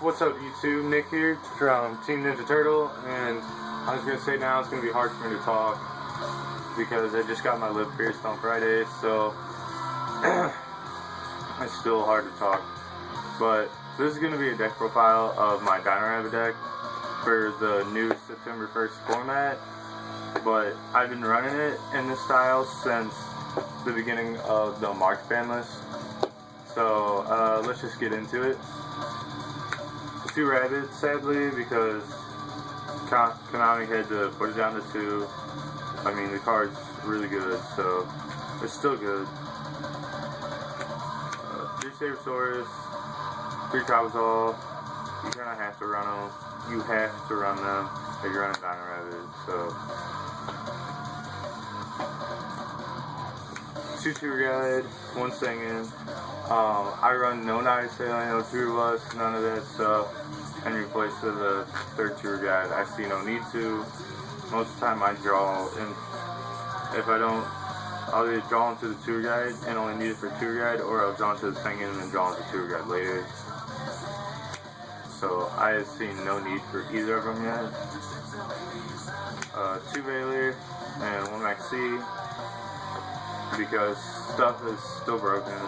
What's up YouTube, Nick here from Team Ninja Turtle, and I was going to say now it's going to be hard for me to talk because I just got my lip pierced on Friday, so it's still hard to talk. But this is going to be a deck profile of my Dino deck for the new September 1st format, but I've been running it in this style since the beginning of the March ban list, so let's just get into it. 2 rabbits, sadly, because Konami had to put it down to 2. I mean, the card's really good, so it's still good. 3 Sabersaurus, 3 Kabazal. You kind of have to run them. You have to run them if you're running Dino Rabbit. So 2 tour guide, 1 singing. I run no Night Sailing, no Tour Bus, none of that stuff, and replace the 3rd tour guide. I see no need to. Most of the time I draw, and if I don't, I'll either draw into the tour guide and only need it for tour guide, or I'll draw into the singing and then draw into tour guide later. So I have seen no need for either of them yet. 2 Baylor and 1 Maxi, because stuff is still broken.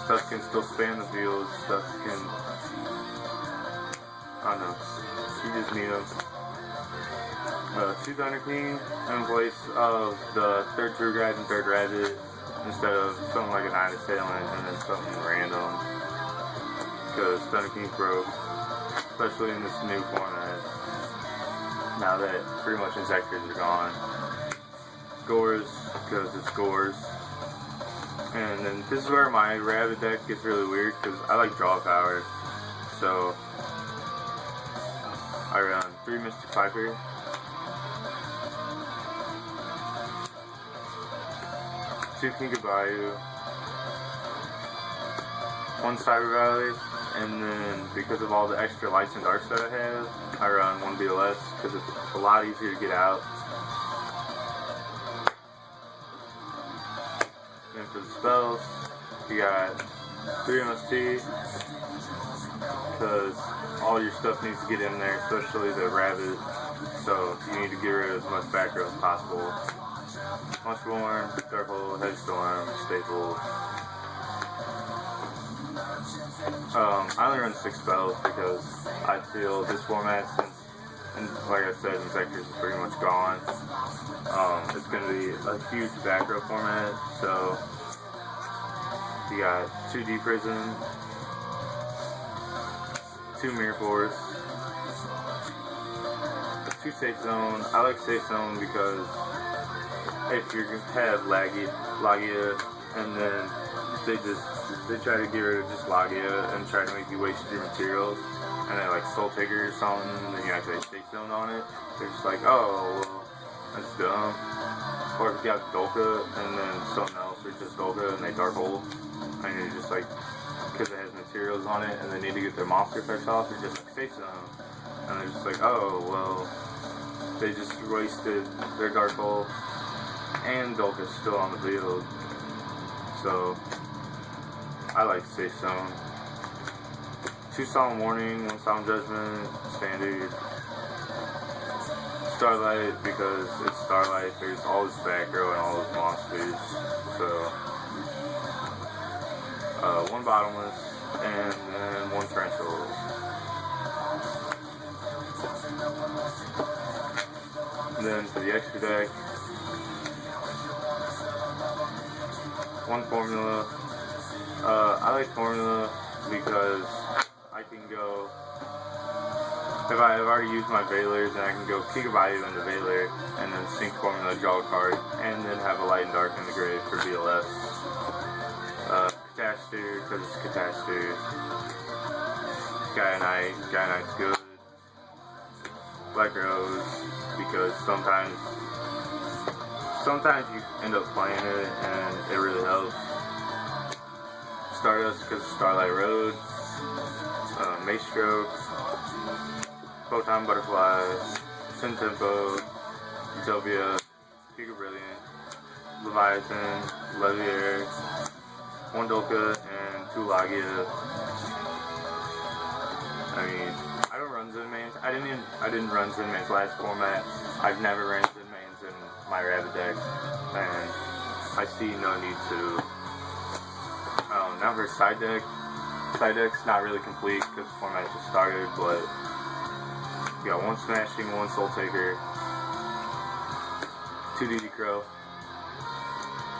Stuff can still span the field. Stuff can, I don't know. You just need them. 2 Thunder King in place of the 3rd tour guide and 3rd rabbit, instead of something like a Night of Sailing and then something random. Because Thunder King's broke, especially in this new format. Now that pretty much Insectors are gone. Gores, because it's Gores. And then this is where my rabbit deck gets really weird, because I like draw power. So I run 3 Mystic Piper, 2 King of Bayou, 1 Cyber Valley, and then because of all the extra lights and darks that I have, I run 1 BLS because it's a lot easier to get out. And for the spells, you got 3 MST, because all your stuff needs to get in there, especially the rabbit, so you need to get rid of as much back row as possible. Munchworm, Darkhold, Headstorm, Staple. I only run 6 spells because I feel this format, since, and like I said, Insectors is pretty much gone. It's going to be a huge back row format, so you got 2 Deep Prison, 2 Mirror Force, 2 Safe Zone. I like Safe Zone because if you have Lagia, and then they try to get rid of just Lagia and try to make you waste your materials, and they like Soul Taker or something, and then you actually Safe Zone on it. They're just like, oh, well, that's dumb. Or if you got Dolka and then something else, or just Dolka and they Dark Hole, and you're just like, because it has materials on it and they need to get their monster effects off, you're just like, Safe Zone. And they're just like, oh, well, they just wasted their Dark Hole and Dolka's still on the field. So I like Safe Zone. 2 Solemn Warning, 1 Solemn Judgment, standard. Starlight, because it's Starlight, there's all this back row and all those monsters. So 1 Bottomless, and then 1 Torrential. And then for the extra deck, 1 Formula. I like Formula because I can go, if I've already used my Baylor, then I can go King of Bayou into Baylor, and then sync Formula, draw a card, and then have a Light and Dark in the grave for BLS. Catastrophe, because it's Catastrophe. Gaia Knight's good. Black Rose, because sometimes you end up playing it and it really helps. Stardust, because of Starlight Road. Mace Stroke, Photon Butterfly, Sin Tempo, Utopia, Giga Brilliant, Leviathan, Leviair, 1 Dolka, and 2 Lagia. I mean, I don't run Zen mains. I didn't run Zen mains last format. I've never ran Zen mains in my rabbit deck, and I see no need to. Now for side deck. Side deck's not really complete because the format just started, but you got 1 Smashing, 1 Soul Taker, 2 DD Crow,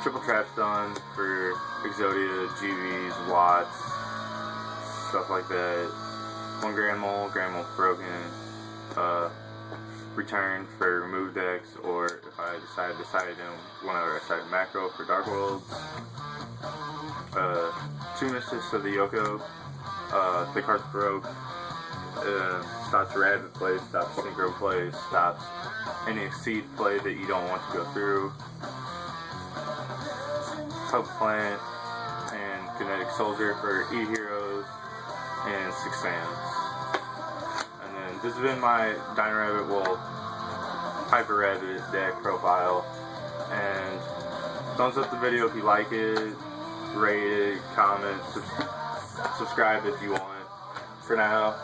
triple Trap Stun for Exodia, GVs, Watts, stuff like that. 1 Grand Mole broken, return for remove decks, or if I decided in one other I decided macro for Dark Worlds. 2 Mystics of the Yoko. The card's broke. Stops rabbit play, stops synchro play, stops any exceed play that you don't want to go through. Hub Plant and Kinetic Soldier for E heroes and 6 fans. And then this has been my Dino Rabbit Wolf Hyper Rabbit deck profile. And thumbs up the video if you like it, rate it, comment, subscribe if you want. For now,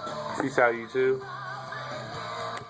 peace out YouTube.